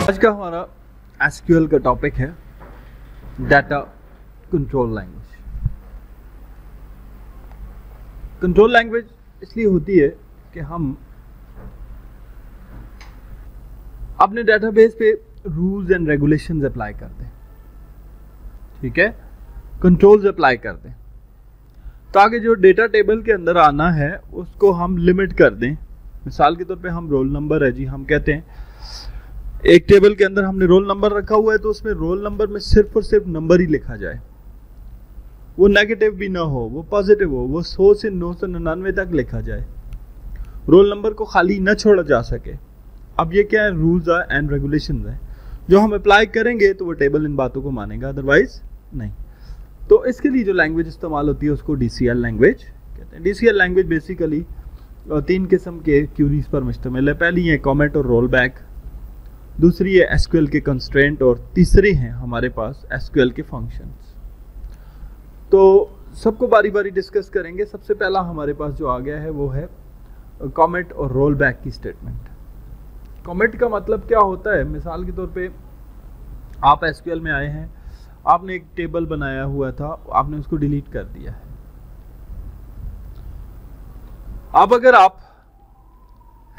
आज का हमारा एसक्यूएल का टॉपिक है data control language. Control language इसलिए होती है कि हम अपने डेटाबेस पे रूल्स एंड रेगुलेशंस अप्लाई करते हैं, ठीक है, कंट्रोल्स अप्लाई करते हैं ताकि जो डेटा टेबल के अंदर आना है उसको हम लिमिट कर दें। मिसाल के तौर पे हम रोल नंबर है जी, हम कहते हैं एक टेबल के अंदर हमने रोल नंबर रखा हुआ है तो उसमें रोल नंबर में सिर्फ और सिर्फ नंबर ही लिखा जाए, वो नेगेटिव भी ना हो, वो पॉजिटिव हो, वो 100 से 999 तक लिखा जाए, रोल नंबर को खाली न छोड़ा जा सके। अब ये क्या है, रूल्स एंड रेगुलेशंस है, जो हम अप्लाई करेंगे तो वो टेबल इन बातों को मानेगा, अदरवाइज नहीं। तो इसके लिए जो लैंग्वेज इस्तेमाल होती है उसको DCL लैंग्वेज कहते हैं। DCL लैंग्वेज बेसिकली 3 किस्म के क्यूरीज पर मुश्तमिल है। पहली है कॉमेट और रोल बैक, दूसरी है SQL के कंस्ट्रेंट, और तीसरी है हमारे पास SQL के फंक्शंस। तो सबको बारी बारी डिस्कस करेंगे। सबसे पहला हमारे पास जो आ गया है वो है कॉमेट और रोल बैक की स्टेटमेंट। कॉमेट का मतलब क्या होता है, मिसाल के तौर पे आप SQL में आए हैं, आपने एक टेबल बनाया हुआ था, आपने उसको डिलीट कर दिया है। अब अगर आप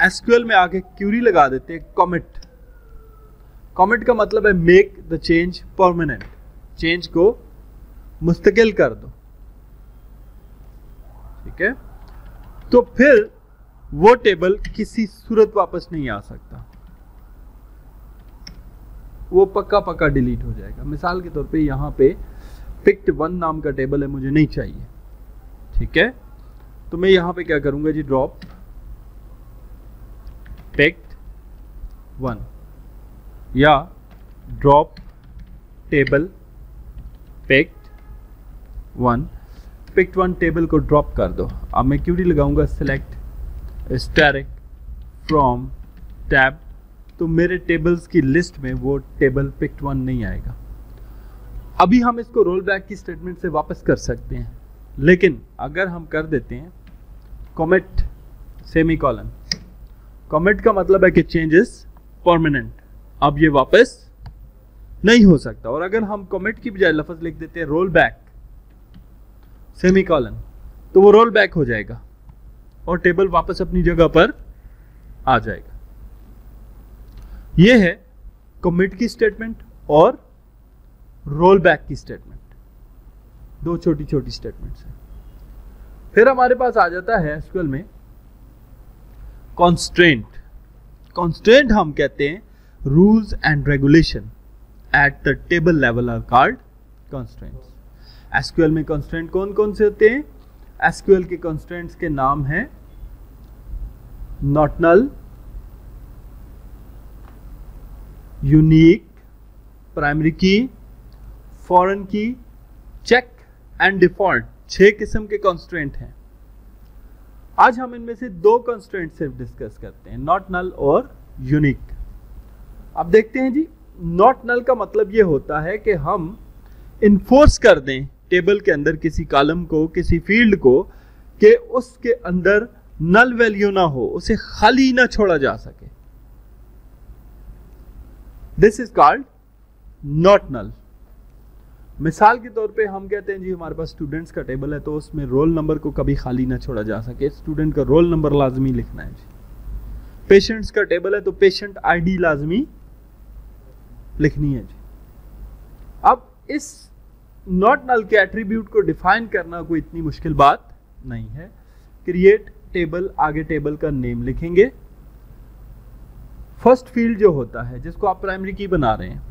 SQL में आके क्यूरी लगा देते हैं कॉमेट, कॉमेट का मतलब है make the change permanent, change को मुस्तकिल कर दो, ठीक है, तो फिर वो टेबल किसी सूरत वापस नहीं आ सकता, वो पक्का पक्का डिलीट हो जाएगा। मिसाल के तौर पे यहां पे pict1 नाम का टेबल है, मुझे नहीं चाहिए, ठीक है, तो मैं यहां पे क्या करूंगा जी, ड्रॉप pict1 या ड्रॉप टेबल pict1 टेबल को ड्रॉप कर दो। अब मैं क्यूरी लगाऊंगा सिलेक्ट स्टैटिक फ्रॉम टैब, तो मेरे टेबल्स की लिस्ट में वो टेबल pict1 नहीं आएगा। अभी हम इसको रोल बैक की स्टेटमेंट से वापस कर सकते हैं, लेकिन अगर हम कर देते हैं कॉमेट सेमीकोलन, कॉमेट का मतलब है कि चेंजेस परमानेंट, अब ये वापस नहीं हो सकता। और अगर हम कॉमेट की बजाय लफ्ज लिख देते हैं रोल बैक सेमीकोलन, तो वो रोल बैक हो जाएगा और टेबल वापस अपनी जगह पर आ जाएगा। ये है कॉमेट की स्टेटमेंट और रोल बैक की स्टेटमेंट, दो छोटी छोटी स्टेटमेंट्स हैं। फिर हमारे पास आ जाता है SQL में कॉन्स्ट्रेंट। कॉन्स्ट्रेंट हम कहते हैं rules and regulation at the table level are called constraints. SQL में कॉन्स्ट्रेंट कौन कौन से होते हैं? SQL के कॉन्स्ट्रेंट्स के नाम हैं नॉट नल, यूनिक, प्राइमरी की, फॉरेन की, चेक एंड डिफॉल्ट। 6 किस्म के कॉन्स्ट्रेंट हैं। आज हम इनमें से 2 कॉन्स्ट्रेंट सिर्फ डिस्कस करते हैं, नॉट नल और यूनिक। अब देखते हैं जी, नॉट नल का मतलब ये होता है कि हम इन्फोर्स कर दें टेबल के अंदर किसी कॉलम को, किसी फील्ड को, कि उसके अंदर नल वैल्यू ना हो, उसे खाली ना छोड़ा जा सके। This is called not null. मिसाल के तौर पे हम कहते हैं जी हमारे पास स्टूडेंट्स का टेबल है, तो उसमें रोल नंबर को कभी खाली ना छोड़ा जा सके, स्टूडेंट का रोल नंबर लाजमी लिखना है जी। पेशेंट्स का टेबल है तो पेशेंट ID लाजमी लिखनी है जी। अब इस नॉट नल के एट्रीब्यूट को डिफाइन करना कोई इतनी मुश्किल बात नहीं है। क्रिएट टेबल, आगे टेबल का नेम लिखेंगे, फर्स्ट फील्ड जो होता है जिसको आप प्राइमरी की बना रहे हैं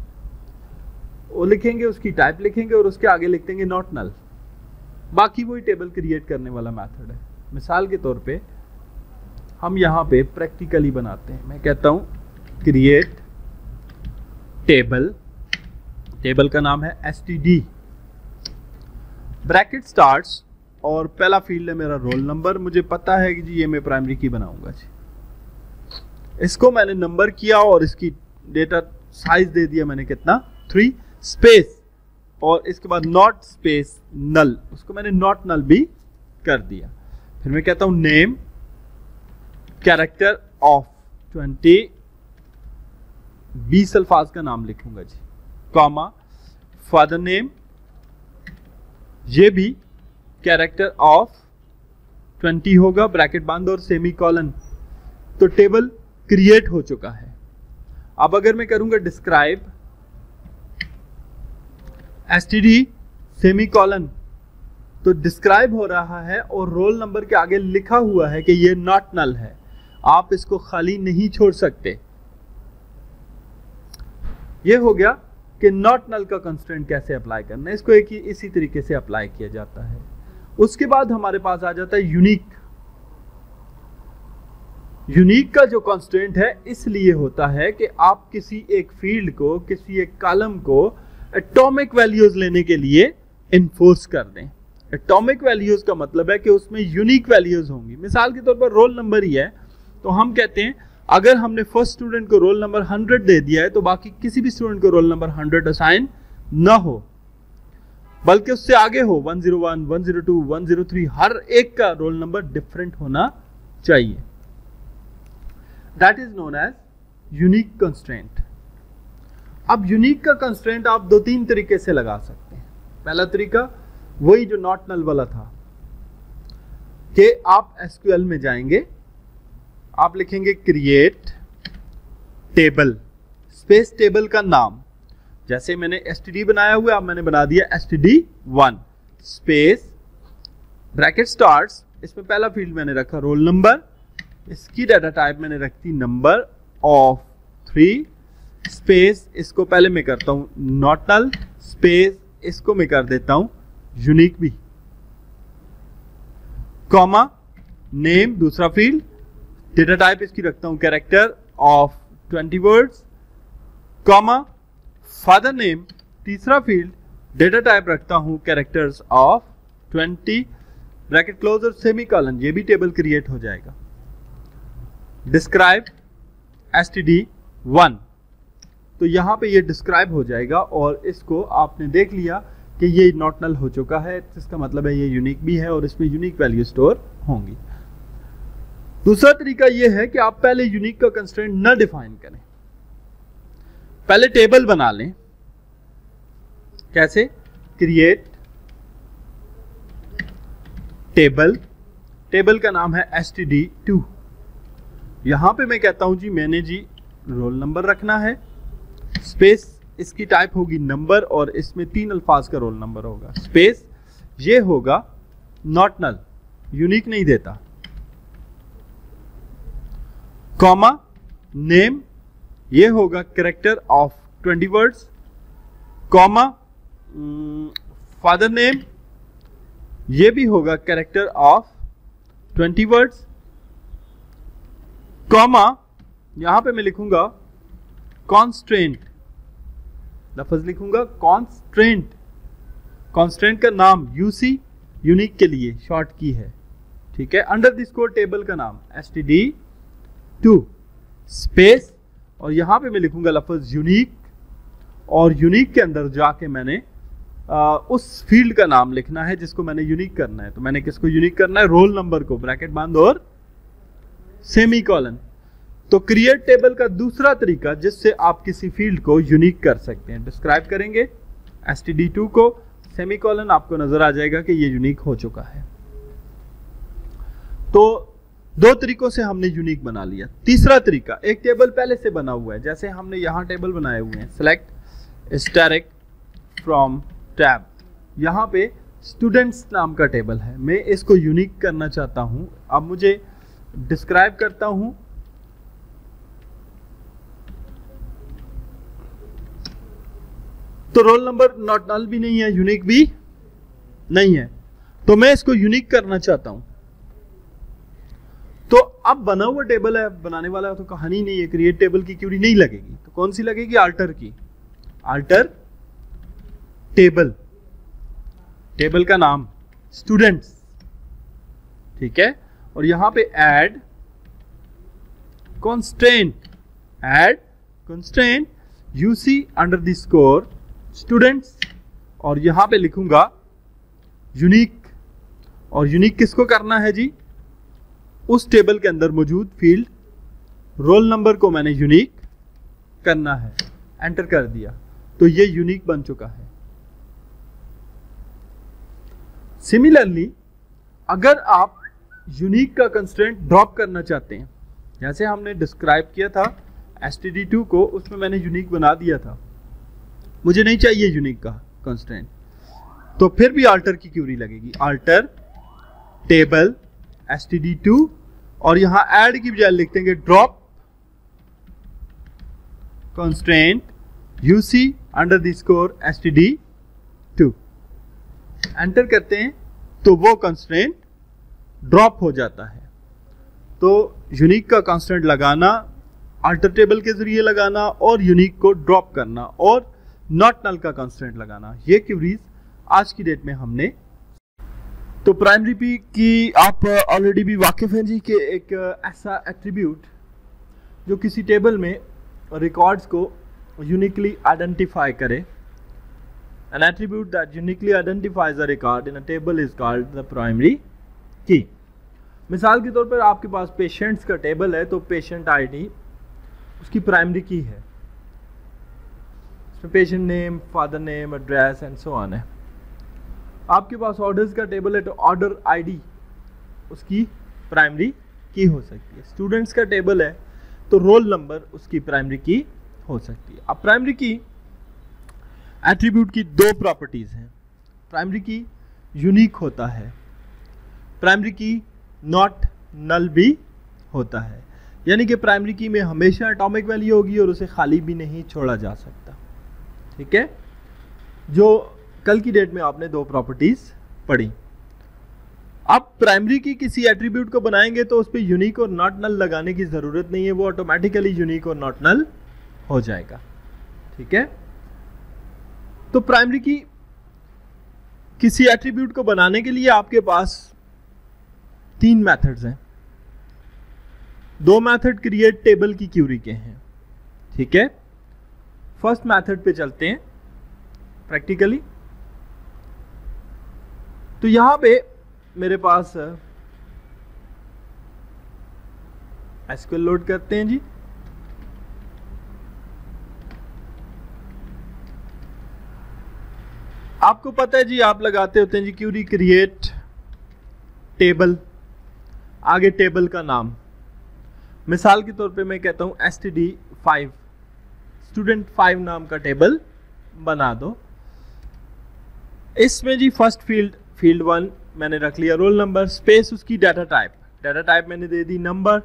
वो लिखेंगे, उसकी टाइप लिखेंगे और उसके आगे लिख देंगे नॉट नल। बाकी वही टेबल क्रिएट करने वाला मेथड है। मिसाल के तौर पे हम यहां पे प्रैक्टिकली बनाते हैं, मैं कहता हूं क्रिएट टेबल, टेबल का नाम है STD, ब्रैकेट स्टार्ट्स, और पहला फील्ड है मेरा रोल नंबर। मुझे पता है कि जी ये मैं प्राइमरी की बनाऊंगा जी, इसको मैंने नंबर किया और इसकी डेटा साइज दे दिया मैंने कितना, 3 स्पेस, और इसके बाद नॉट स्पेस नल, उसको मैंने नॉट नल भी कर दिया। फिर मैं कहता हूं नेम, कैरेक्टर ऑफ 20 20 अल्फाज का नाम लिखूंगा जी, कॉमा फादर नेम, ये भी कैरेक्टर ऑफ 20 होगा, ब्रैकेट बंद और सेमी कॉलन। तो टेबल क्रिएट हो चुका है। अब अगर मैं करूंगा डिस्क्राइब एसटीडी सेमी कॉलन, तो डिस्क्राइब हो रहा है और रोल नंबर के आगे लिखा हुआ है कि ये नॉट नल है, आप इसको खाली नहीं छोड़ सकते। ये हो गया कि नॉट नल का कंस्ट्रेंट कैसे अप्लाई करना है, इसको एक ही इसी तरीके से अप्लाई किया जाता है। उसके बाद हमारे पास आ जाता है यूनिक। यूनिक का जो कंस्ट्रेंट है इसलिए होता है कि आप किसी एक फील्ड को, किसी एक कॉलम को एटॉमिक वैल्यूज लेने के लिए इन्फोर्स कर दें। एटॉमिक वैल्यूज का मतलब है कि उसमें यूनिक वैल्यूज होंगी। मिसाल के तौर पर रोल नंबर ही है, तो हम कहते हैं अगर हमने फर्स्ट स्टूडेंट को रोल नंबर 100 दे दिया है तो बाकी किसी भी स्टूडेंट को रोल नंबर 100 असाइन ना हो, बल्कि उससे आगे हो 101, 102, 103, हर एक का रोल नंबर डिफरेंट होना चाहिए। That is known as unique constraint. अब यूनिक का कंस्ट्रेंट आप 2-3 तरीके से लगा सकते हैं। पहला तरीका वही जो नॉट नल वाला था कि आप एसक्यूएल में जाएंगे, आप लिखेंगे क्रिएट टेबल स्पेस टेबल का नाम, जैसे मैंने एसटीडी बनाया हुआ, अब मैंने बना दिया std1 स्पेस ब्रैकेट स्टार्ट्स, इसमें पहला फील्ड मैंने रखा रोल नंबर, इसकी डाटा टाइप मैंने रखती नंबर ऑफ 3 स्पेस, इसको पहले मैं करता हूं नॉट नल स्पेस, इसको मैं कर देता हूं यूनिक भी, कॉमा नेम दूसरा फील्ड, डेटा टाइप इसकी रखता हूं character of 20 words, comma father name तीसरा फील्ड, डेटा टाइप रखता हूं कैरेक्टर्स ऑफ 20 ब्रैकेट क्लोज और सेमी कॉलन, ये भी टेबल क्रिएट हो जाएगा। डिस्क्राइब std1, तो यहां पे ये डिस्क्राइब हो जाएगा और इसको आपने देख लिया कि ये नॉट नल हो चुका है, इसका मतलब है ये यूनिक भी है और इसमें यूनिक वैल्यू स्टोर होंगी। दूसरा तरीका यह है कि आप पहले यूनिक का कंस्ट्रेंट न डिफाइन करें, पहले टेबल बना लें। कैसे? क्रिएट टेबल, टेबल का नाम है std2। यहां पे मैं कहता हूं जी मैंने जी रोल नंबर रखना है, स्पेस इसकी टाइप होगी नंबर और इसमें 3 अल्फाज का रोल नंबर होगा, स्पेस ये होगा नॉट नल, यूनिक नहीं देता, कॉमा नेम ये होगा character of 20 words, comma father name ये भी होगा कैरेक्टर ऑफ 20 वर्ड्स, कॉमा यहां पे मैं लिखूंगा कॉन्स्ट्रेंट, लफ्ज लिखूंगा कॉन्स्ट्रेंट, कॉन्स्ट्रेंट का नाम यूसी यूनिक के लिए शॉर्ट की है, ठीक है। अंडर द स्कोर टेबल का नाम std2 स्पेस और यहां पे मैं लिखूंगा लफ्ज यूनिक और यूनिक के अंदर जाके मैंने उस फील्ड का नाम लिखना है जिसको मैंने यूनिक करना है। तो मैंने किसको यूनिक करना है? रोल नंबर को, ब्रैकेट बंद और सेमी कॉलन। तो क्रिएट टेबल का दूसरा तरीका जिससे आप किसी फील्ड को यूनिक कर सकते हैं, डिस्क्राइब करेंगे std2 को, सेमी कॉलन, आपको नजर आ जाएगा कि ये यूनिक हो चुका है। तो 2 तरीकों से हमने यूनिक बना लिया। तीसरा तरीका, एक टेबल पहले से बना हुआ है, जैसे हमने यहां टेबल बनाए हुए हैं, सेलेक्ट स्टैटिक फ्रॉम टैब, यहां पे स्टूडेंट्स नाम का टेबल है, मैं इसको यूनिक करना चाहता हूं। अब मुझे डिस्क्राइब करता हूं, तो रोल नंबर नॉट नल भी नहीं है, यूनिक भी नहीं है, तो मैं इसको यूनिक करना चाहता हूं। तो अब बना हुआ टेबल है, बनाने वाला तो कहानी नहीं है, क्रिएट टेबल की क्यूरी नहीं लगेगी, तो कौन सी लगेगी? अल्टर की, अल्टर टेबल, टेबल का नाम स्टूडेंट्स, ठीक है। और यहां पे add constraint, add constraint UC under the score students और यहां पे लिखूंगा यूनिक, और यूनिक किसको करना है जी? उस टेबल के अंदर मौजूद फील्ड रोल नंबर को मैंने यूनिक करना है, एंटर कर दिया तो ये यूनिक बन चुका है। सिमिलरली अगर आप यूनिक का कंस्ट्रेंट ड्रॉप करना चाहते हैं, जैसे हमने डिस्क्राइब किया था std2 को, उसमें मैंने यूनिक बना दिया था, मुझे नहीं चाहिए यूनिक का कंस्ट्रेंट, तो फिर भी अल्टर की क्यूरी लगेगी, अल्टर टेबल std2 और यहां ऐड की बजाय लिख देंगे drop constraint UC under the score std2, enter करते हैं तो वो कंस्ट्रेंट ड्रॉप हो जाता है। तो यूनिक का कंस्ट्रेंट लगाना, अल्टर टेबल के जरिए लगाना और यूनिक को ड्रॉप करना और नॉट नल का कंस्ट्रेंट लगाना, ये क्यूरीज आज की डेट में हमने। तो प्राइमरी की की आप ऑलरेडी भी वाकिफ हैं जी कि एक ऐसा एट्रीब्यूट जो किसी टेबल में रिकॉर्ड्स को यूनिकली आइडेंटिफाई करे, an attribute that uniquely identifies a record in a table is called the primary key। मिसाल के तौर पर आपके पास पेशेंट्स का टेबल है तो पेशेंट आईडी उसकी प्राइमरी की है, इसमें patient name, father name, address and so on है। आपके पास ऑर्डर्स का टेबल है तो ऑर्डर आईडी उसकी प्राइमरी की हो सकती है। स्टूडेंट्स का टेबल है तो रोल नंबर उसकी प्राइमरी की हो सकती है। अब प्राइमरी की एट्रीब्यूट की दो प्रॉपर्टीज हैं। प्राइमरी की यूनिक होता है, प्राइमरी की नॉट नल भी होता है, यानी कि प्राइमरी की में हमेशा एटॉमिक वैल्यू होगी और उसे खाली भी नहीं छोड़ा जा सकता। ठीक है, जो कल की डेट में आपने दो प्रॉपर्टीज पढ़ी। अब प्राइमरी की किसी एट्रीब्यूट को बनाएंगे तो उस पर यूनिक और नॉट नल लगाने की जरूरत नहीं है, वो ऑटोमेटिकली यूनिक और नॉट नल हो जाएगा। ठीक है, तो प्राइमरी की किसी एट्रीब्यूट को बनाने के लिए आपके पास तीन मेथड्स हैं। दो मेथड क्रिएट टेबल की क्यूरी के हैं। ठीक है, फर्स्ट मेथड पे चलते हैं प्रैक्टिकली। तो यहां पे मेरे पास एसक्यूएल लोड करते हैं जी। आपको पता है जी, आप लगाते होते हैं जी क्यूरी क्रिएट टेबल, आगे टेबल का नाम। मिसाल के तौर पे मैं कहता हूं std5 स्टूडेंट 5 नाम का टेबल बना दो। इसमें जी फर्स्ट फील्ड 1 मैंने रख लिया रोल नंबर, स्पेस उसकी डाटा टाइप मैंने दे दी नंबर,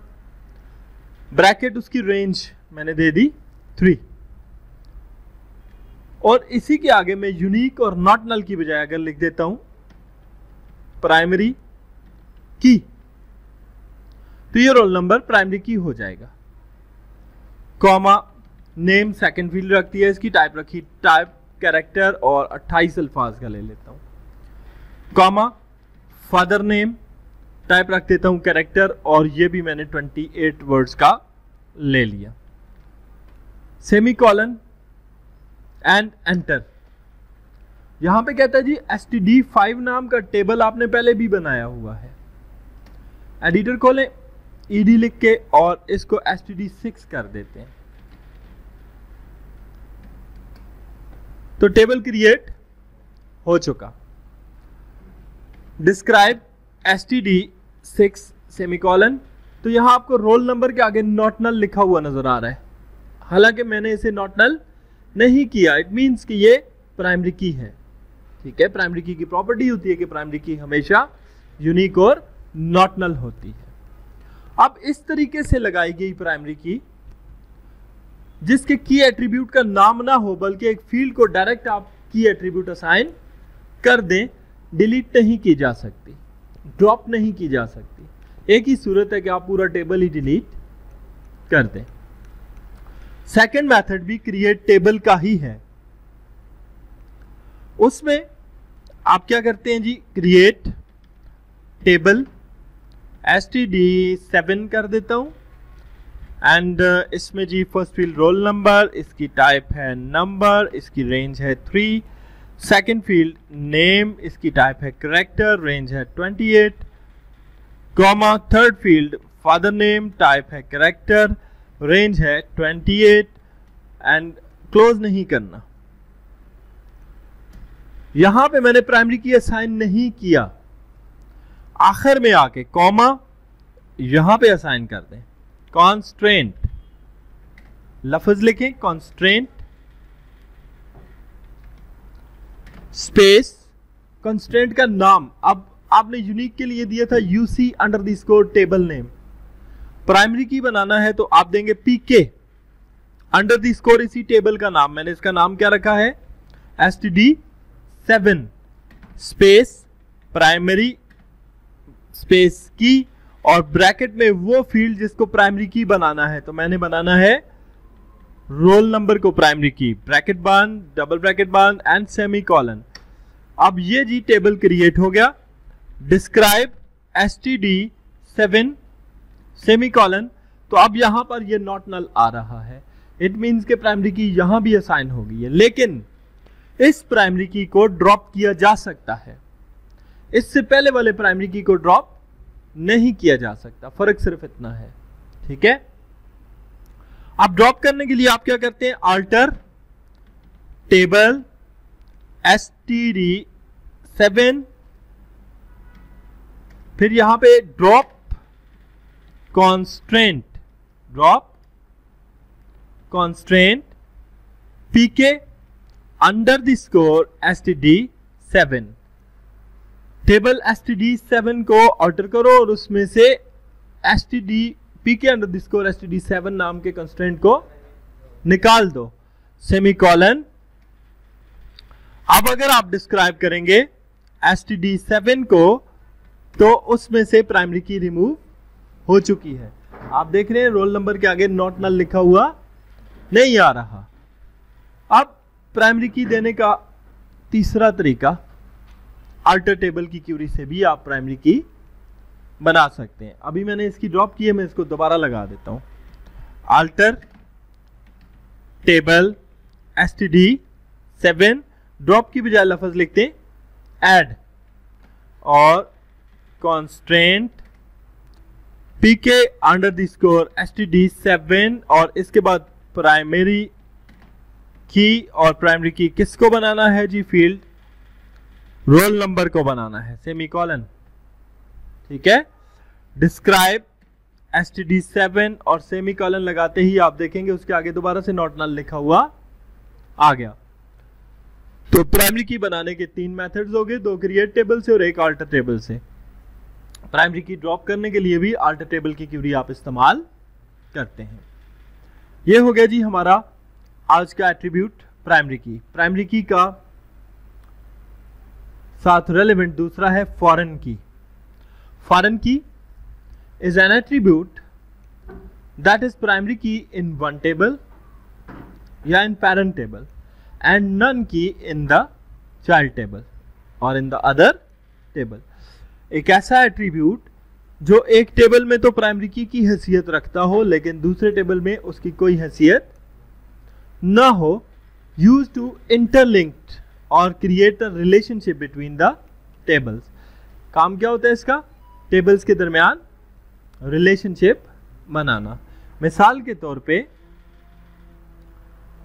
ब्रैकेट उसकी रेंज मैंने दे दी 3, और इसी के आगे मैं यूनिक और नॉट नल की बजाय अगर लिख देता हूं प्राइमरी की, तो ये रोल नंबर प्राइमरी की हो जाएगा। कॉमा नेम सेकंड फील्ड रखती है, इसकी टाइप रखी टाइप कैरेक्टर और 28 अल्फाज का ले लेता हूं। कॉमा फादर नेम टाइप रख देता हूं कैरेक्टर, और ये भी मैंने 28 वर्ड्स का ले लिया। Semicolon and enter. यहां पे कहता है जी std5 नाम का टेबल आपने पहले भी बनाया हुआ है। एडिटर खोलें, ed लिख के और इसको std6 कर देते हैं, तो टेबल क्रिएट हो चुका। डिस्क्राइब std6 सेमीकोलन, तो यहां आपको रोल नंबर के आगे नॉट नल लिखा हुआ नजर आ रहा है, हालांकि मैंने इसे नॉट नल नहीं किया। इट मींस कि ये प्राइमरी की है। ठीक है, प्राइमरी की प्रॉपर्टी होती है कि प्राइमरी की हमेशा यूनिक और नॉट नल होती है। अब इस तरीके से लगाई गई प्राइमरी की जिसके की एट्रीब्यूट का नाम ना हो बल्कि एक फील्ड को डायरेक्ट आप की एट्रीब्यूट असाइन कर दें, डिलीट नहीं की जा सकती, ड्रॉप नहीं की जा सकती। एक ही सूरत है कि आप पूरा टेबल ही डिलीट कर दें। सेकंड मेथड भी क्रिएट टेबल का ही है। उसमें आप क्या करते हैं जी, क्रिएट टेबल std7 कर देता हूं, एंड इसमें जी फर्स्ट फील्ड रोल नंबर, इसकी टाइप है नंबर, इसकी रेंज है 3, सेकंड फील्ड नेम, इसकी टाइप है कैरेक्टर, रेंज है 28, comma third field father name, type है कैरेक्टर, रेंज है 28, एंड क्लोज नहीं करना। यहां पे मैंने प्राइमरी की असाइन नहीं किया, आखिर में आके कॉमा यहां पे असाइन कर दें। कॉन्स्ट्रेंट लफ्ज लिखें, कॉन्स्ट्रेंट स्पेस कॉन्स्ट्रेंट का नाम। अब आपने यूनिक के लिए दिया था UC under the score table name, primary की बनाना है तो आप देंगे पीके अंडर द स्कोर इसी टेबल का नाम। मैंने इसका नाम क्या रखा है, std7 स्पेस प्राइमरी स्पेस की और ब्रैकेट में वो फील्ड जिसको प्राइमरी की बनाना है, तो मैंने बनाना है रोल नंबर को प्राइमरी की, ब्रैकेट बंद, डबल ब्रैकेट बंद एंड सेमीकोलन। अब ये जी टेबल क्रिएट हो गया। डिस्क्राइब std7 सेमीकोलन, तो अब यहां पर ये नॉट नल आ रहा है, इट मींस के प्राइमरी की यहां भी असाइन हो गई है, लेकिन इस प्राइमरी की को ड्रॉप किया जा सकता है, इससे पहले वाले प्राइमरी की को ड्रॉप नहीं किया जा सकता। फर्क सिर्फ इतना है, ठीक है। अब ड्रॉप करने के लिए आप क्या करते हैं, अल्टर टेबल std7, फिर यहां पे drop constraint, drop constraint PK under the score std7। Table std7 को ऑल्टर करो और उसमें से std PK under the score std7 नाम के कंस्ट्रेंट को निकाल दो, सेमीकोलन। अब अगर आप डिस्क्राइब करेंगे std7 को तो उसमें से प्राइमरी की रिमूव हो चुकी है। आप देख रहे हैं रोल नंबर के आगे नॉट नल लिखा हुआ नहीं आ रहा। अब प्राइमरी की देने का तीसरा तरीका, अल्टर टेबल की क्यूरी से भी आप प्राइमरी की बना सकते हैं। अभी मैंने इसकी ड्रॉप की है, मैं इसको दोबारा लगा देता हूं। अल्टर टेबल std7, ड्रॉप की बजाय लफ्ज लिखते हैं ऐड और constraint PK under the score std7 और इसके बाद प्राइमरी की, और प्राइमरी की किसको बनाना है जी, फील्ड रोल नंबर को बनाना है, सेमीकोलन, ठीक है। डिस्क्राइब std7 और सेमीकोलन लगाते ही आप देखेंगे उसके आगे दोबारा से नॉट नल लिखा हुआ आ गया। तो प्राइमरी की बनाने के 3 मेथड्स हो गए, 2 क्रिएट टेबल से और 1 अल्टर टेबल से। प्राइमरी की ड्रॉप करने के लिए भी अल्टर टेबल की क्यूरी आप इस्तेमाल करते हैं। ये हो गया जी हमारा आज का एट्रीब्यूट प्राइमरी की। प्राइमरी की का साथ रेलेवेंट दूसरा है फॉरेन की। फॉरेन की is an attribute that is primary की इन वन टेबल या इन पैरेंट टेबल एंड नन की इन द चाइल्ड टेबल और इन द अदर टेबल। एक ऐसा एट्रीब्यूट जो एक टेबल में तो प्राइमरी की हैसियत रखता हो लेकिन दूसरे टेबल में उसकी कोई हैसियत ना हो, यूज टू इंटरलिंक्ड और create a relationship between the tables. काम क्या होता है इसका, टेबल्स के दरमियान रिलेशनशिप बनाना। मिसाल के तौर पे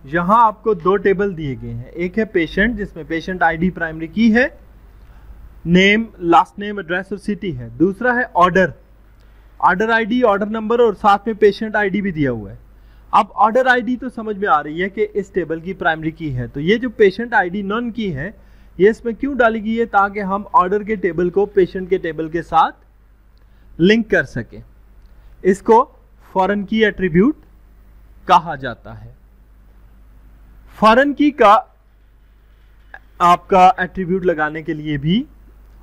यहां आपको 2 टेबल दिए गए हैं, एक है पेशेंट जिसमें पेशेंट आईडी प्राइमरी की है, नेम, लास्ट नेम, एड्रेस और सिटी है। दूसरा है order, order ID, order number और साथ में पेशेंट आईडी भी दिया हुआ है। अब ऑर्डर आईडी तो समझ में आ रही है कि इस टेबल की प्राइमरी की है, तो ये जो पेशेंट आईडी नॉन की है ये इसमें क्यों डाली गई है, ताकि हम ऑर्डर के टेबल को पेशेंट के टेबल के साथ लिंक कर सके। इसको फॉरेन की एट्रीब्यूट कहा जाता है। फॉरेन की का आपका एट्रीब्यूट लगाने के लिए भी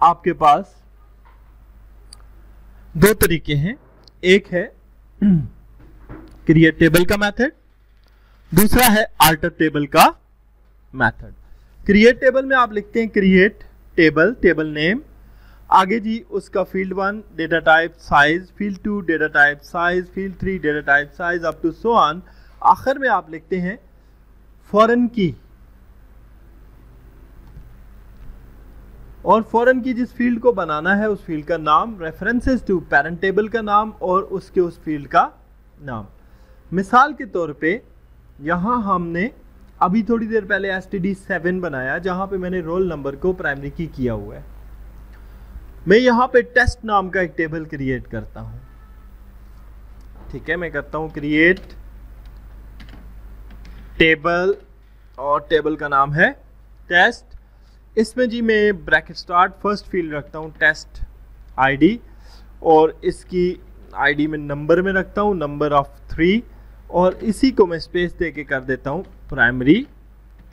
आपके पास 2 तरीके हैं, एक है क्रिएट टेबल का मेथड, दूसरा है अल्टर टेबल का मेथड। क्रिएट टेबल में आप लिखते हैं क्रिएट टेबल, टेबल नेम, आगे जी उसका field 1 data type size, field 2 data type size, field 3 data type size up to so on. आखिर में आप लिखते हैं फॉरेन की, और फॉरेन की जिस फील्ड को बनाना है उस फील्ड का नाम, रेफरेंसेस टू पेरेंट टेबल का नाम और उसके उस फील्ड का नाम। मिसाल के तौर पे यहाँ हमने अभी थोड़ी देर पहले std7 बनाया जहां पे मैंने रोल नंबर को प्राइमरी की किया हुआ है। मैं यहाँ पे टेस्ट नाम का एक टेबल क्रिएट करता हूं। ठीक है, मैं करता हूं क्रिएट टेबल और टेबल का नाम है टेस्ट। इसमें जी मैं ब्रैकेट स्टार्ट फर्स्ट फील्ड रखता हूं टेस्ट आईडी और इसकी आईडी में नंबर में रखता हूं नंबर ऑफ 3 और इसी को मैं स्पेस दे के कर देता हूं प्राइमरी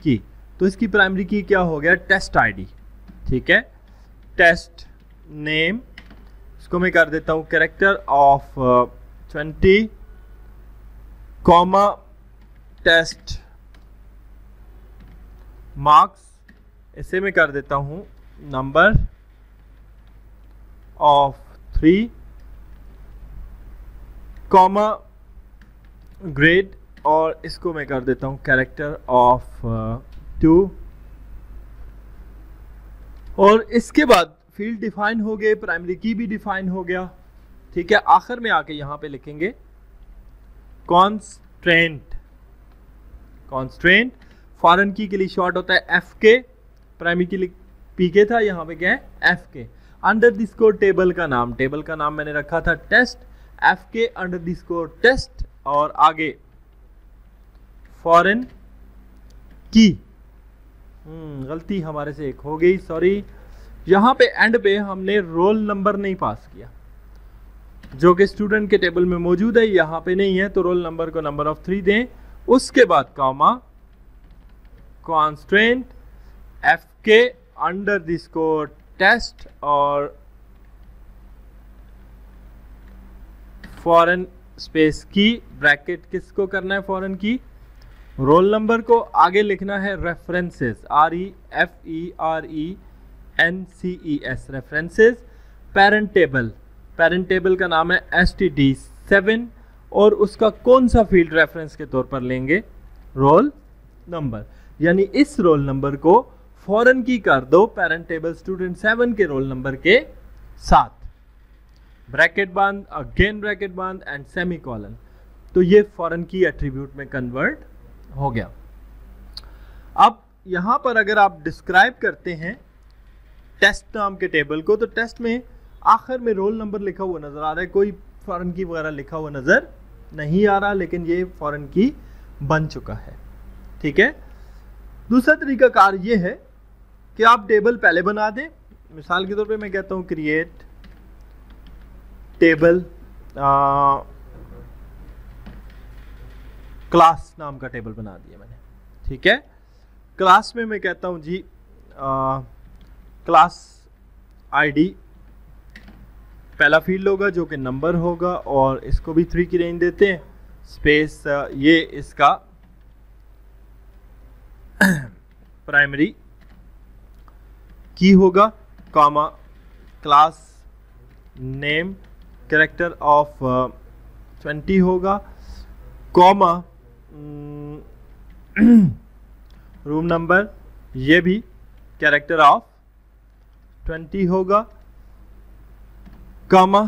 की। तो इसकी प्राइमरी की क्या हो गया, टेस्ट आईडी। ठीक है, टेस्ट नेम इसको मैं कर देता हूं character of 20 comma test marks इसे मैं कर देता हूं नंबर ऑफ 3 कॉमा ग्रेड और इसको मैं कर देता हूं कैरेक्टर ऑफ 2 और इसके बाद फील्ड डिफाइन हो गए, प्राइमरी की भी डिफाइन हो गया। ठीक है, आखिर में आके यहां पे लिखेंगे कॉन्स्ट्रेंट। कॉन्स्ट्रेंट फॉरेन की के लिए शॉर्ट होता है एफ के, प्राइमरी के लिए पीके था, यहां पे क्या है एफ के। अंडर द स्कोर टेबल का नाम, टेबल का नाम मैंने रखा था टेस्ट, एफ के अंडर द स्कोर टेस्ट और आगे फॉरेन की। गलती हमारे से एक हो गई, सॉरी। यहां पे एंड पे हमने रोल नंबर नहीं पास किया जो कि स्टूडेंट के टेबल में मौजूद है, यहां पे नहीं है, तो रोल नंबर को नंबर ऑफ 3 दें। उसके बाद कॉमा कॉन्स्ट्रेंट एफ के अंडर द स्कोर टेस्ट और फॉरेन स्पेस की ब्रैकेट किसको करना है, फॉरेन की रोल नंबर को। आगे लिखना है references, REFERENCES references. Parent table, parent table का नाम है std7 और उसका कौन सा फील्ड रेफरेंस के तौर पर लेंगे, रोल नंबर। यानी इस रोल नंबर को फॉरेन की कर दो पेरेंट टेबल स्टूडेंट 7 के रोल नंबर के साथ। ब्रैकेट बंद, अगेन ब्रैकेट बंद एंड सेमीकोलन। तो ये फॉरेन की एट्रीब्यूट में कन्वर्ट हो गया। अब यहां पर अगर आप डिस्क्राइब करते हैं टेस्ट नाम के टेबल को, तो टेस्ट में आखिर में रोल नंबर लिखा हुआ नजर आ रहा है, कोई फॉरेन की वगैरह लिखा हुआ नजर नहीं आ रहा, लेकिन ये फॉरेन की बन चुका है। ठीक है, दूसरा तरीका कार ये है कि आप टेबल पहले बना दें। मिसाल के तौर पे मैं कहता हूं क्रिएट टेबल, क्लास नाम का टेबल बना दिया मैंने। ठीक है, क्लास में मैं कहता हूं जी क्लास आईडी पहला फील्ड होगा जो कि नंबर होगा और इसको भी 3 की रेंज देते हैं, स्पेस ये इसका प्राइमरी की होगा, comma class name character of 20 होगा, कॉमा रूम नंबर ये भी कैरेक्टर ऑफ 20 होगा, कॉमा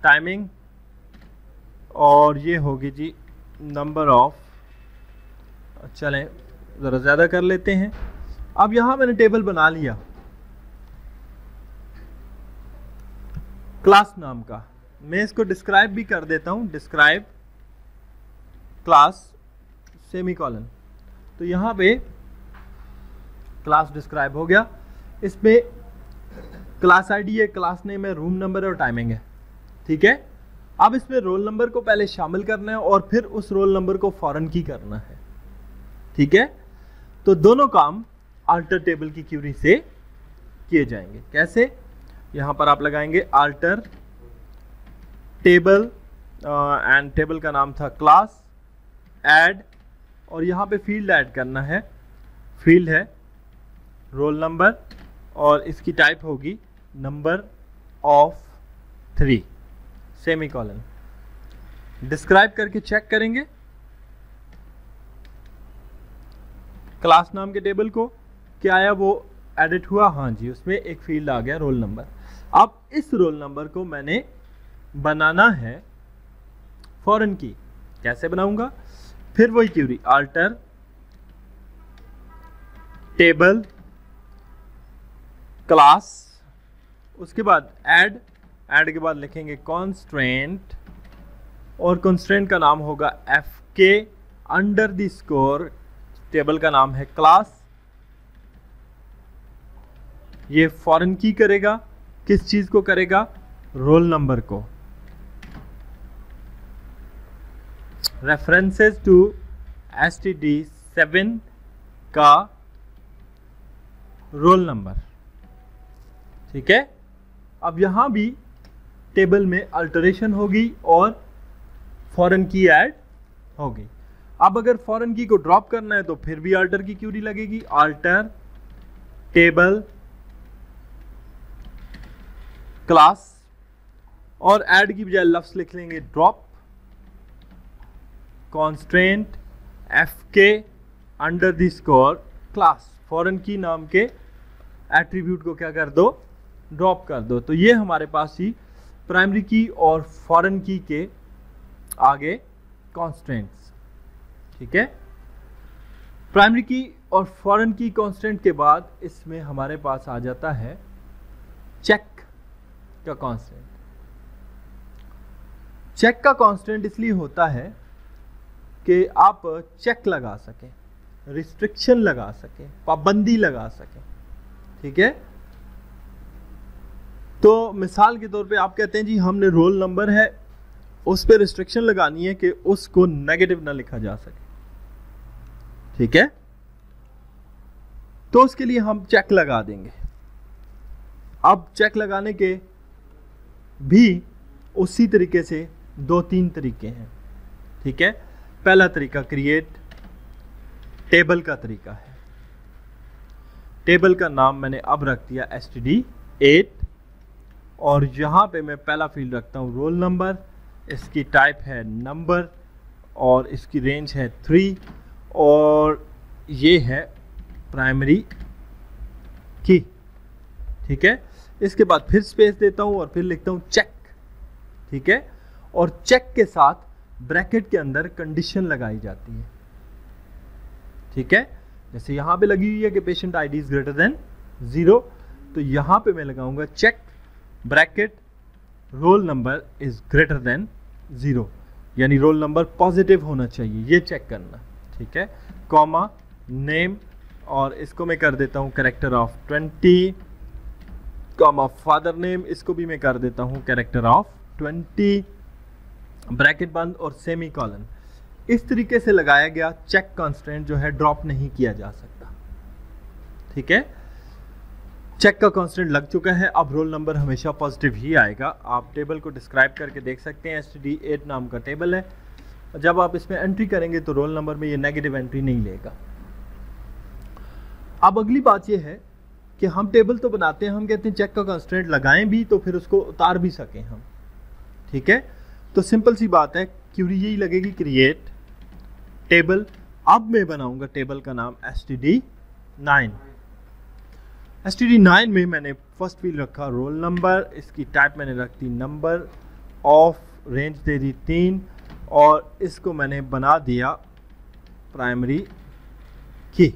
टाइमिंग और ये होगी जी नंबर ऑफ, चलें ज़रा ज़्यादा कर लेते हैं। अब यहां मैंने टेबल बना लिया क्लास नाम का, मैं इसको डिस्क्राइब भी कर देता हूं, डिस्क्राइब क्लास सेमीकोलन। तो यहां पे क्लास डिस्क्राइब हो गया, इसमें क्लास आईडी है, क्लास नेम है, रूम नंबर है और टाइमिंग है। ठीक है, अब इसमें रोल नंबर को पहले शामिल करना है और फिर उस रोल नंबर को फॉरेन की करना है। ठीक है, तो दोनों काम अल्टर टेबल की क्यूरी से किए जाएंगे। कैसे, यहां पर आप लगाएंगे अल्टर टेबल एंड टेबल का नाम था क्लास ऐड और यहां पे फील्ड ऐड करना है, फील्ड है रोल नंबर और इसकी टाइप होगी नंबर ऑफ 3 सेमीकोलन। डिस्क्राइब करके चेक करेंगे क्लास नाम के टेबल को, क्या आया वो एडिट हुआ, हाँ जी उसमें एक फील्ड आ गया रोल नंबर। अब इस रोल नंबर को मैंने बनाना है फॉरेन की, कैसे बनाऊंगा, फिर वही क्यूरी अल्टर टेबल क्लास, उसके बाद ऐड के बाद लिखेंगे कॉन्स्ट्रेंट, और कॉन्स्ट्रेंट का नाम होगा एफ के अंडर द स्कोर, टेबल का नाम है क्लास। ये फॉरेन की करेगा, किस चीज को करेगा, रोल नंबर को, रेफरेंसेस टू std7 का रोल नंबर। ठीक है, अब यहां भी टेबल में अल्टरेशन होगी और फॉरेन की ऐड होगी। अब अगर फॉरेन की को ड्रॉप करना है तो फिर भी अल्टर की क्यूरी लगेगी, अल्टर टेबल क्लास, और ऐड की बजाय लफ्ज लिख लेंगे ड्रॉप कॉन्स्ट्रेंट एफ के under the score class, foreign की नाम के एट्रीब्यूट को क्या कर दो, ड्रॉप कर दो। तो ये हमारे पास ही प्राइमरी की और फॉरेन की के आगे कॉन्स्टेंट्स। ठीक है, प्राइमरी की और फॉरेन की कॉन्स्टेंट के बाद इसमें हमारे पास आ जाता है चेक का कॉन्स्टेंट। चेक का कॉन्स्टेंट इसलिए होता है कि आप चेक लगा सकें, रिस्ट्रिक्शन लगा सकें, पाबंदी लगा सकें। ठीक है, तो मिसाल के तौर पे आप कहते हैं जी हमने रोल नंबर है, उस पर रिस्ट्रिक्शन लगानी है कि उसको नेगेटिव ना लिखा जा सके। ठीक है, तो उसके लिए हम चेक लगा देंगे। अब चेक लगाने के भी उसी तरीके से 2-3 तरीके हैं। ठीक है, पहला तरीका क्रिएट टेबल का तरीका है। टेबल का नाम मैंने अब रख दिया std8, और यहां पे मैं पहला फील्ड रखता हूं रोल नंबर, इसकी टाइप है नंबर और इसकी रेंज है 3, और ये है प्राइमरी की। ठीक है, इसके बाद फिर स्पेस देता हूं और फिर लिखता हूं चेक। ठीक है, और चेक के साथ ब्रैकेट के अंदर कंडीशन लगाई जाती है। ठीक है, जैसे यहां पे लगी हुई है कि patient ID is greater than 0, तो यहां पे मैं लगाऊंगा check bracket roll number is greater than 0, यानी रोल नंबर पॉजिटिव होना चाहिए, ये चेक करना। ठीक है, कॉमा नेम, और इसको मैं कर देता हूं character of 20, comma father name, इसको भी मैं कर देता हूं कैरेक्टर ऑफ 20, ब्रैकेट बंद और सेमी कॉलन। इस तरीके से लगाया गया चेक कॉन्स्टेंट जो है ड्रॉप नहीं किया जा सकता। ठीक है, चेक का कांस्टेंट लग चुका है, अब रोल नंबर हमेशा पॉजिटिव ही आएगा। आप टेबल को डिस्क्राइब करके देख सकते हैं, std8 नाम का टेबल है, जब आप इसमें एंट्री करेंगे तो रोल नंबर में ये नेगेटिव एंट्री नहीं लेगा। अब अगली बात ये है कि हम टेबल तो बनाते हैं, हम कहते हैं चेक का कांस्टेंट लगाएं भी तो फिर उसको उतार भी सकें हम। ठीक है, तो सिंपल सी बात है, क्यूरी यही लगेगी क्रिएट टेबल। अब मैं बनाऊंगा टेबल का नाम std9। std9 में मैंने फर्स्ट फील्ड रखा रोल नंबर, इसकी टाइप मैंने रख दी नंबर ऑफ, रेंज दे दी 3, और इसको मैंने बना दिया प्राइमरी की,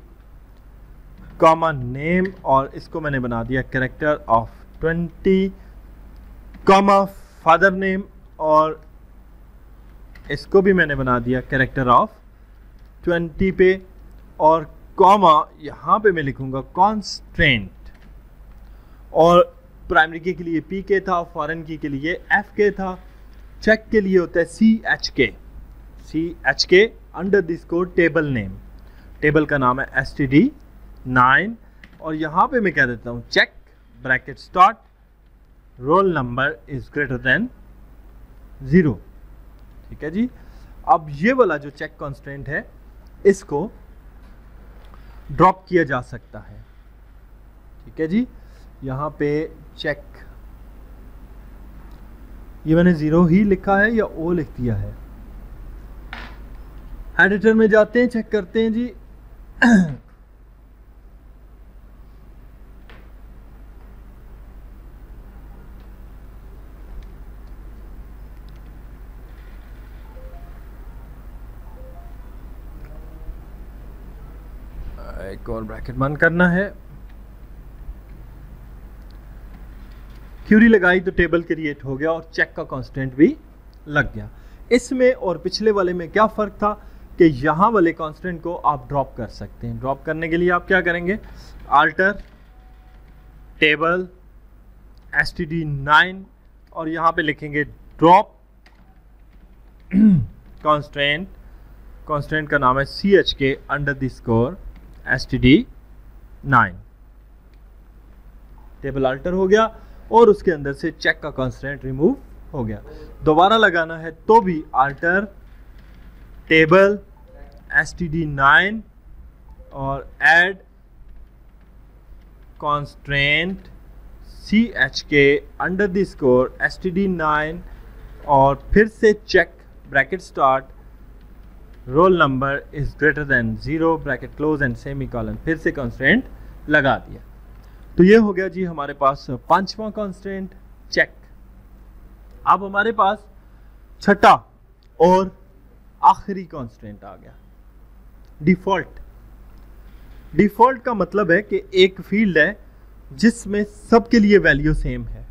कॉमा नेम, और इसको मैंने बना दिया character of 20, comma father name, और इसको भी मैंने बना दिया कैरेक्टर ऑफ 20 पे, और कॉमा यहां पे मैं लिखूंगा कॉन्स्ट्रेंट, और प्राइमरी की के लिए पी के था, फॉरेन की के लिए एफ के था, चेक के लिए होता है सी एच के अंडर दिस को टेबल नेम, टेबल का नाम है std9, और यहां पे मैं कह देता हूं check bracket start roll number is greater than 0। ठीक है जी, अब ये वाला जो चेक कॉन्स्टेंट है इसको ड्रॉप किया जा सकता है। ठीक है जी, यहां पे चेक, ये मैंने 0 ही लिखा है या ओ लिख दिया है। एडिटर में जाते हैं, चेक करते हैं जी। एक और ब्रैकेट बंद करना है, क्यूरी लगाई तो टेबल क्रिएट हो गया और चेक का कांस्टेंट भी लग गया। इसमें और पिछले वाले में क्या फ़र्क था कि यहाँ वाले कांस्टेंट को आप ड्रॉप कर सकते हैं। ड्रॉप करने के लिए आप क्या करेंगे, आल्टर टेबल std9 और यहाँ पे लिखेंगे ड्रॉप कांस्टेंट, कांस्टेंट का नाम है chk _ std9। टेबल अल्टर हो गया और उसके अंदर से चेक का कांस्टेंट रिमूव हो गया। दोबारा लगाना है तो भी आल्टर टेबल std9 और ऐड कांस्टेंट chk _ std9 और फिर से check bracket start roll number is greater than 0 bracket close and semicolon, फिर से कांस्टेंट लगा दिया। तो ये हो गया जी हमारे पास पांचवा कांस्टेंट चेक। अब हमारे पास छठा और आखिरी कांस्टेंट आ गया, डिफॉल्ट। डिफॉल्ट का मतलब है कि एक फील्ड है जिसमें सबके लिए वैल्यू सेम है।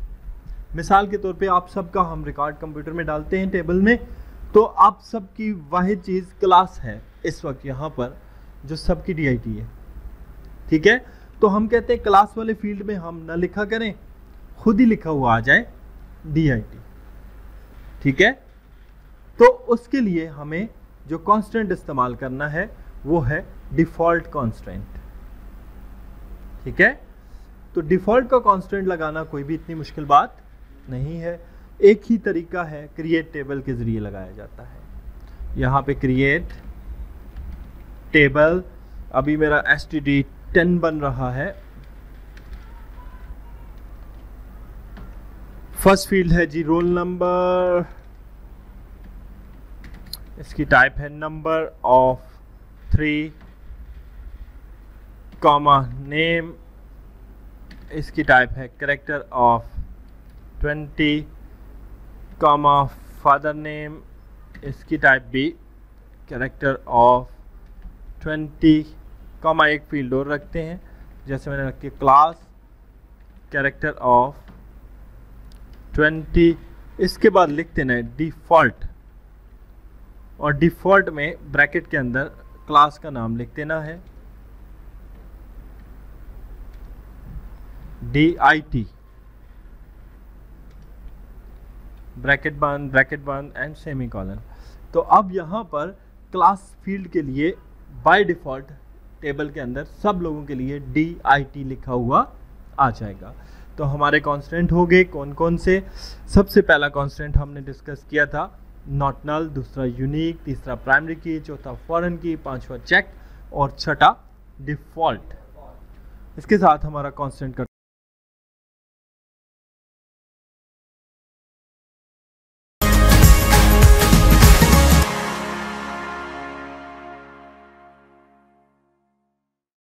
मिसाल के तौर पे आप सबका हम रिकॉर्ड कंप्यूटर में डालते हैं टेबल में, तो आप सबकी वाहिद चीज़ क्लास है इस वक्त यहाँ पर जो सबकी DIT है, ठीक है। तो हम कहते हैं क्लास वाले फील्ड में हम ना लिखा करें, खुद ही लिखा हुआ आ जाए DIT, ठीक है। तो उसके लिए हमें जो कांस्टेंट इस्तेमाल करना है वो है डिफ़ॉल्ट कांस्टेंट, ठीक है। तो डिफ़ॉल्ट का कांस्टेंट लगाना कोई भी इतनी मुश्किल बात नहीं है, एक ही तरीका है, क्रिएट टेबल के ज़रिए लगाया जाता है। यहाँ पे क्रिएट टेबल, अभी मेरा std10 बन रहा है। फर्स्ट फील्ड है जी रोल नंबर, इसकी टाइप है नंबर ऑफ 3, नेम, इसकी टाइप है कैरेक्टर ऑफ 20, फादर नेम, इसकी टाइप भी कैरेक्टर ऑफ 20, एक फील्ड और रखते हैं, जैसे मैंने रखी क्लास कैरेक्टर ऑफ 20। इसके बाद लिख देना है डिफ़ॉल्ट, और डिफ़ॉल्ट में ब्रैकेट के अंदर क्लास का नाम लिख देना है DIT, ब्रैकेट बंद एंड सेमीकोलन। तो अब यहाँ पर क्लास फील्ड के लिए बाय डिफ़ॉल्ट टेबल के अंदर सब लोगों के लिए DIT लिखा हुआ आ जाएगा। तो हमारे कांस्टेंट हो गए कौन कौन से। सबसे पहला कांस्टेंट हमने डिस्कस किया था नॉट नल, दूसरा यूनिक, तीसरा प्राइमरी की, चौथा फॉरेन की, पांचवा चेक और छठा डिफ़ॉल्ट। इसके साथ हमारा कांस्टेंट का